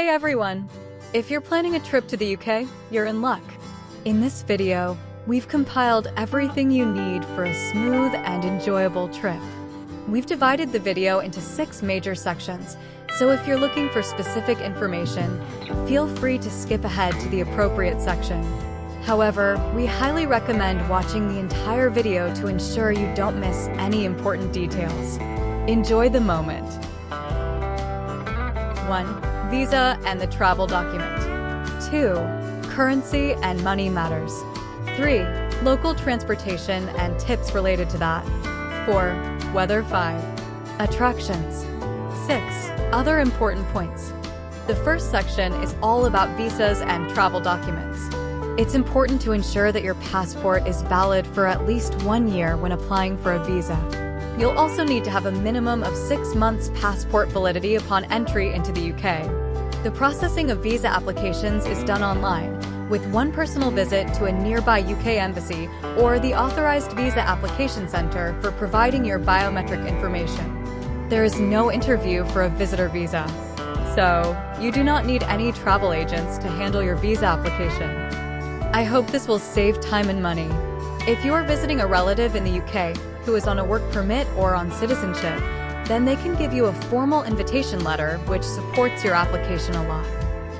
Hey everyone! If you're planning a trip to the UK, you're in luck. In this video, we've compiled everything you need for a smooth and enjoyable trip. We've divided the video into 6 major sections, so if you're looking for specific information, feel free to skip ahead to the appropriate section. However, we highly recommend watching the entire video to ensure you don't miss any important details. Enjoy the moment. 1. Visa and the travel document. 2. Currency and money matters. 3. Local transportation and tips related to that. 4. Weather. 5. Attractions. 6. Other important points. The first section is all about visas and travel documents. It's important to ensure that your passport is valid for at least 1 year when applying for a visa. You'll also need to have a minimum of 6 months passport validity upon entry into the UK. The processing of visa applications is done online, with one personal visit to a nearby UK embassy or the authorized visa application center for providing your biometric information. There is no interview for a visitor visa, so you do not need any travel agents to handle your visa application. I hope this will save time and money. If you are visiting a relative in the UK who is on a work permit or on citizenship, then they can give you a formal invitation letter which supports your application a lot.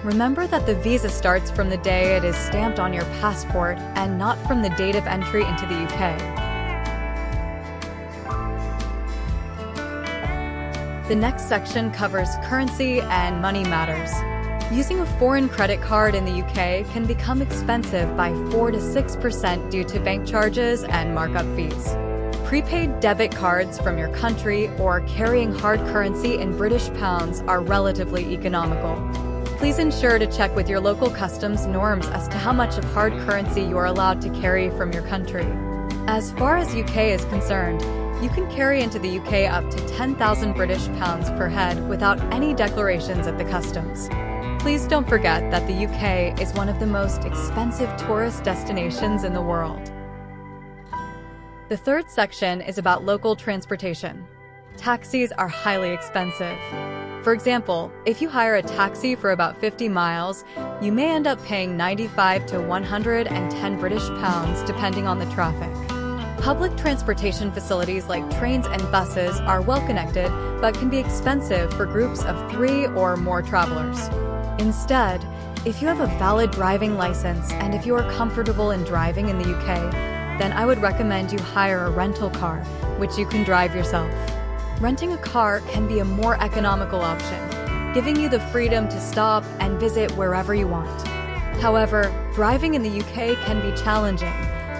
Remember that the visa starts from the day it is stamped on your passport and not from the date of entry into the UK. The next section covers currency and money matters. Using a foreign credit card in the UK can become expensive by 4 to 6% due to bank charges and markup fees. Prepaid debit cards from your country or carrying hard currency in British pounds are relatively economical. Please ensure to check with your local customs norms as to how much of hard currency you are allowed to carry from your country. As far as UK is concerned, you can carry into the UK up to 10,000 British pounds per head without any declarations at the customs. Please don't forget that the UK is one of the most expensive tourist destinations in the world. The third section is about local transportation. Taxis are highly expensive. For example, if you hire a taxi for about 50 miles, you may end up paying 95 to 110 British pounds depending on the traffic. Public transportation facilities like trains and buses are well connected but can be expensive for groups of 3 or more travelers. Instead, if you have a valid driving license and if you are comfortable in driving in the UK, then I would recommend you hire a rental car, which you can drive yourself. Renting a car can be a more economical option, giving you the freedom to stop and visit wherever you want. However, driving in the UK can be challenging,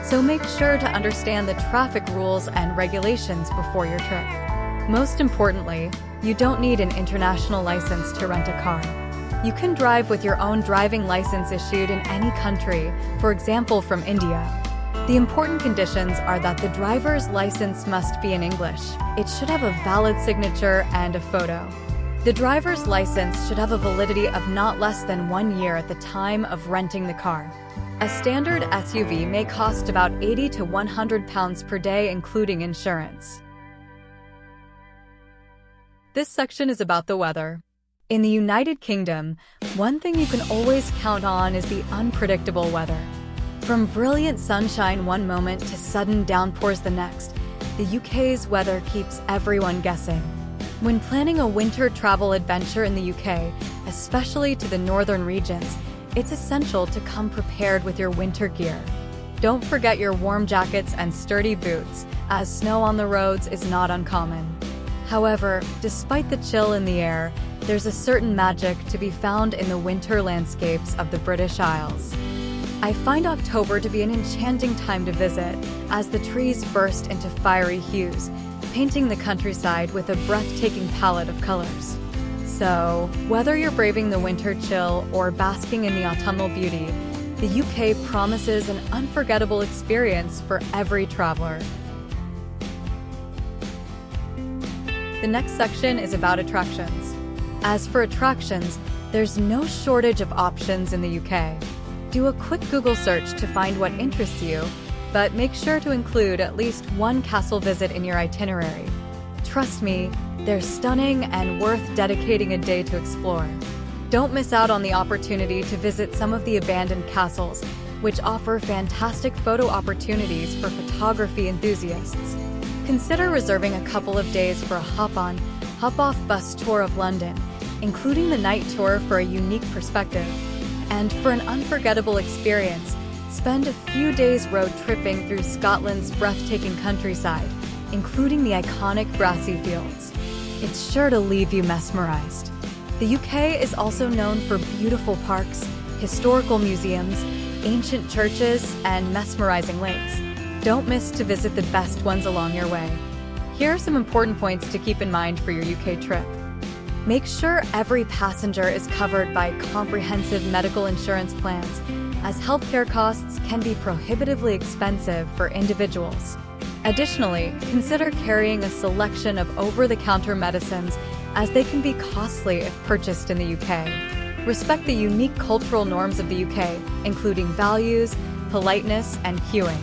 so make sure to understand the traffic rules and regulations before your trip. Most importantly, you don't need an international license to rent a car. You can drive with your own driving license issued in any country, for example from India. The important conditions are that the driver's license must be in English. It should have a valid signature and a photo. The driver's license should have a validity of not less than 1 year at the time of renting the car. A standard SUV may cost about 80 to 100 pounds per day, including insurance. This section is about the weather. In the United Kingdom, one thing you can always count on is the unpredictable weather. From brilliant sunshine one moment to sudden downpours the next, the UK's weather keeps everyone guessing. When planning a winter travel adventure in the UK, especially to the northern regions, it's essential to come prepared with your winter gear. Don't forget your warm jackets and sturdy boots, as snow on the roads is not uncommon. However, despite the chill in the air, there's a certain magic to be found in the winter landscapes of the British Isles. I find October to be an enchanting time to visit, as the trees burst into fiery hues, painting the countryside with a breathtaking palette of colors. So, whether you're braving the winter chill or basking in the autumnal beauty, the UK promises an unforgettable experience for every traveler. The next section is about attractions. As for attractions, there's no shortage of options in the UK. Do a quick Google search to find what interests you, but make sure to include at least one castle visit in your itinerary. Trust me, they're stunning and worth dedicating a day to explore. Don't miss out on the opportunity to visit some of the abandoned castles, which offer fantastic photo opportunities for photography enthusiasts. Consider reserving a couple of days for a hop-on, hop-off bus tour of London, including the night tour for a unique perspective. And for an unforgettable experience, spend a few days road tripping through Scotland's breathtaking countryside, including the iconic grassy fields. It's sure to leave you mesmerized. The UK is also known for beautiful parks, historical museums, ancient churches, and mesmerizing lakes. Don't miss to visit the best ones along your way. Here are some important points to keep in mind for your UK trip. Make sure every passenger is covered by comprehensive medical insurance plans, as healthcare costs can be prohibitively expensive for individuals. Additionally, consider carrying a selection of over-the-counter medicines, as they can be costly if purchased in the UK. Respect the unique cultural norms of the UK, including values, politeness, and queuing.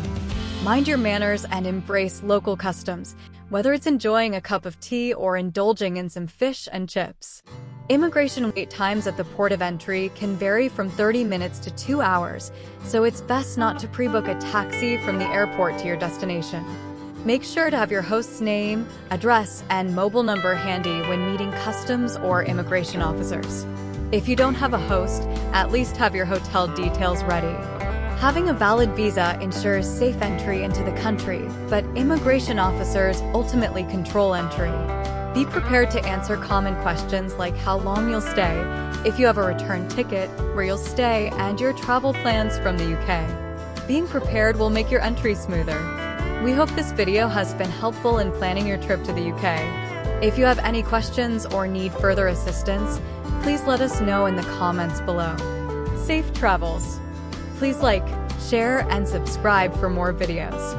Mind your manners and embrace local customs, whether it's enjoying a cup of tea or indulging in some fish and chips. Immigration wait times at the port of entry can vary from 30 minutes to 2 hours, so it's best not to pre-book a taxi from the airport to your destination. Make sure to have your host's name, address, and mobile number handy when meeting customs or immigration officers. If you don't have a host, at least have your hotel details ready. Having a valid visa ensures safe entry into the country, but immigration officers ultimately control entry. Be prepared to answer common questions like how long you'll stay, if you have a return ticket, where you'll stay, and your travel plans from the UK. Being prepared will make your entry smoother. We hope this video has been helpful in planning your trip to the UK. If you have any questions or need further assistance, please let us know in the comments below. Safe travels! Please like, share, and subscribe for more videos.